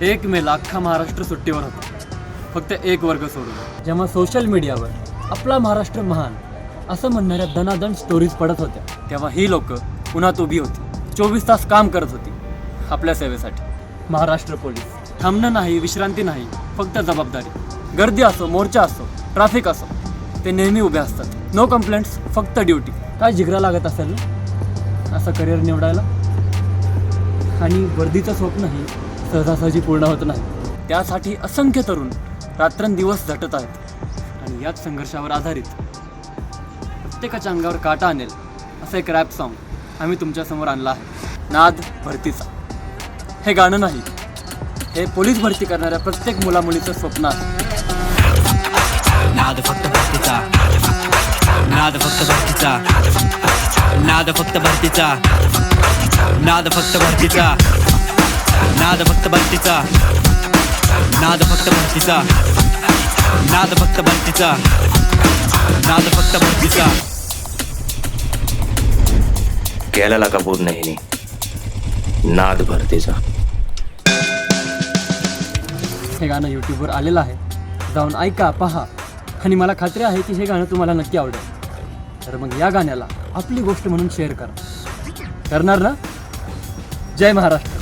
1 मेला अख्खा महाराष्ट्र सुट्टीवर होता, फक्त एक वर्ग सोडून. जेव्हा सोशल मीडियावर आपला महाराष्ट्र महान असं म्हणणाऱ्या दणादण स्टोरीज पडत होत्या, तेव्हा ही लोक उन्हात उभी होती, 24 तास काम करत होती आपल्या सेवेसाठी. महाराष्ट्र पोलीस थांबणं नाही, विश्रांती नाही, फक्त जबाबदारी. गर्दी असो, मोर्चा असो, ट्रॅफिक असो, ते नेहमी उभे असतात. नो कंप्लेंट्स, फक्त ड्युटी. काय जिगरा लागत असेल ना असं करिअर निवडायला? आणि वर्दीचं स्वप्नही सहजासहजी पूर्ण होत नाही. त्यासाठी असंख्य तरुण रात्रंदिवस झटत आहेत. आणि याच संघर्षावर आधारित प्रत्येकाच्या अंगावर काटा आणेल असं एक रॅप सॉन्ग आम्ही तुमच्यासमोर आणलं आहे. नाद भरतीचा. हे गाणं नाही, हे पोलीस भरती करणाऱ्या प्रत्येक मुलामुलीचं स्वप्न आहे. नाद फक्त भरतीचा, नाद फक्त भरतीचा, नाद फक्त भरतीचा, नाद फक्त भरतीचा, नाद फक्त भरतीचा, नाद फक्त भरतीचा, नाद फक्त भरतीचा, नाद फक्त भरतीचा. केलेला कबूल नाही, नाद भरतीचा. हे गाणं यूट्यूबवर आलेलं आहे, जाऊन ऐका, पहा. आणि मला खात्री आहे की हे गाणं तुम्हाला नक्की आवडेल. तर मग या गाण्याला आपली गोष्ट म्हणून शेअर करा. करणार ना? जय महाराष्ट्र.